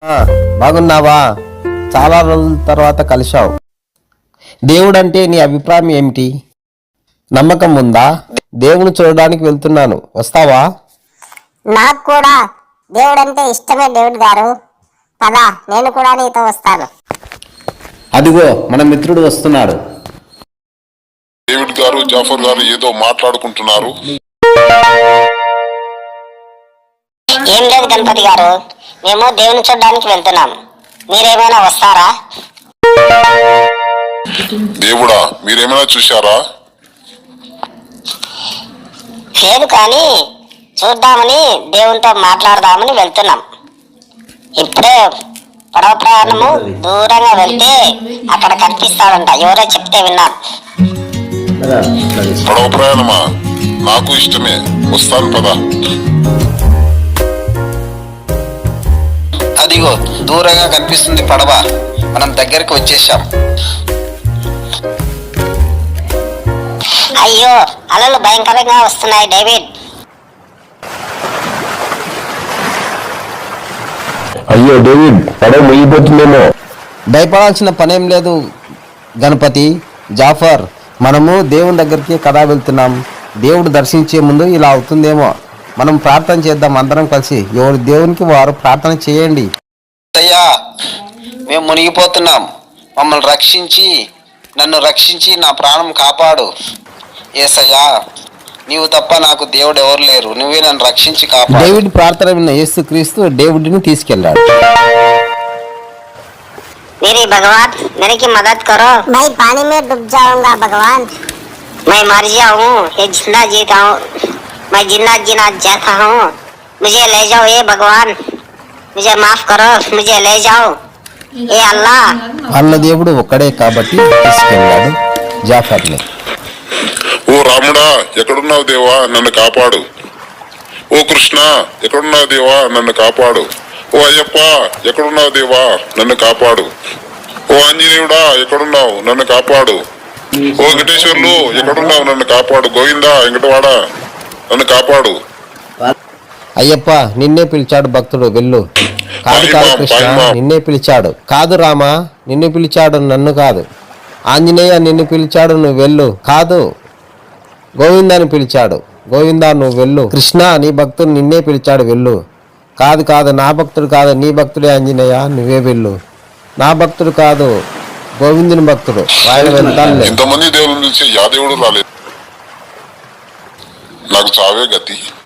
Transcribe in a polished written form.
ఆ, బాగున్నావా? చాలా రోజుల తర్వాత కలిశావు. దేవుడంటే నీ అభిప్రాయం ఏమిటి? నమ్మకం ఉందా? దేవుని చూడడానికి వెళ్తున్నాను, వస్తావా? నాకు కూడా దేవుడంటే ఇష్టమే డేవిడ్ గారు. పద, నేను కూడా నీతో వస్తాను. అదిగో మన మిత్రుడు వస్తున్నాడు. డేవిడ్ గారు, జాఫర్ గారు ఏదో మాట్లాడుకుంటున్నారు. ఏం లేదు గణపతి గారు, మేము దేవుని చూడడానికి వెళ్తున్నాం. మీరేమైనా వస్తారా? దేవుడా, మీరేమైనా చూశారా? లేదు, కానీ చూద్దామని దేవునితో మాట్లాడదామని వెళ్తున్నాం. ఇప్పుడే పడవ ప్రయాణము దూరంగా వెళ్తే అక్కడ కనిపిస్తాడంట, ఎవరో చెప్తే విన్నాం. పడవ ప్రయాణమా? నాకు ఇష్టమే, వస్తాను పదా. అదిగో దూరంగా కనిపిస్తుంది పడవ. మనం దగ్గరికి వచ్చేసాం. అయ్యో, అలలు భయంకరంగా వస్తున్నాయి డేవిడ్. అయ్యో డేవిడ్, పడవ మునిగిపోతుందేమో. భయపడాల్సిన పనేం లేదు గణపతి, జాఫర్. మనము దేవుని దగ్గరికి కదా వెళ్తున్నాం. దేవుడు దర్శించే ముందు ఇలా అవుతుందేమో. మనం ప్రార్థన చేద్దాం అందరం కలిసి. ఎవరు దేవునికి వారు ప్రార్థన చేయండి. అయ్యా, మేము మునిగిపోతున్నాం. మమ్మల్ని రక్షించి, నన్ను రక్షించి నా ప్రాణం కాపాడు. యేసయ్యా, నీవు తప్ప నాకు దేవుడు ఎవరు లేరు. నువ్వే నన్ను రక్షించి కాపాడు. డేవిడ్ ప్రార్థన విన్న యేసుక్రీస్తు డేవిడ్ని తీసుకెళ్లాడు. मेरी भगवान, मेरे की मदद करो. मैं पानी में डूब जाऊंगा भगवान. मैं मर जाऊं, ये जिंदा जीता हूँ. मैं जिंदा जीना चाहता हूँ. मुझे ले जाओ ये भगवान. मुझे माफ करो, मुझे ले जाओ ये अल्लाह. అన్న దేవుడు ఒక్కడే కాబట్టి తీసుకెళ్ళాడు జాఫర్ని. ఓ రాముడా, ఎక్కడున్నావు దేవా, నన్ను కాపాడు. ఓ కృష్ణ, ఎక్కడున్నావు దేవా, నన్ను కాపాడు. ఓ అయ్యప్ప, ఎక్కడున్నావు దేవా, నన్ను కాపాడు. ఓ ఆంజనేయుడా, ఎక్కడున్నావు, నన్ను కాపాడు. ఓ వెంకటేశ్వర్లు, ఎక్కడున్నావు, నన్ను కాపాడు. గోవిందా, వెంకటవాడ, నన్ను కాపాడు. అయ్యప్ప, నిన్నే పిలిచాడు భక్తుడు, వెళ్ళు. కాదు కాదు కృష్ణ, నిన్నే పిలిచాడు. కాదు రామా, నిన్ను పిలిచాడు, నన్ను కాదు. ఆంజనేయ, నిన్ను పిలిచాడు, నువ్వు వెళ్ళు. కాదు, గోవిందాని పిలిచాడు. గోవిందా, నువ్వు వెళ్ళు. కృష్ణ, నీ భక్తుడు నిన్నే పిలిచాడు, వెళ్ళు. కాదు కాదు, నా భక్తుడు కాదు, నీ భక్తుడే ఆంజనేయ, నువ్వే వెళ్ళు. నా భక్తుడు కాదు, గోవిందుని భక్తుడు, ఆయన వెళ్తాను. ఇంతమంది దేవుళ్ళు పిలిచి యా దేవుడు రాలేదు. నాకు చావే గతి.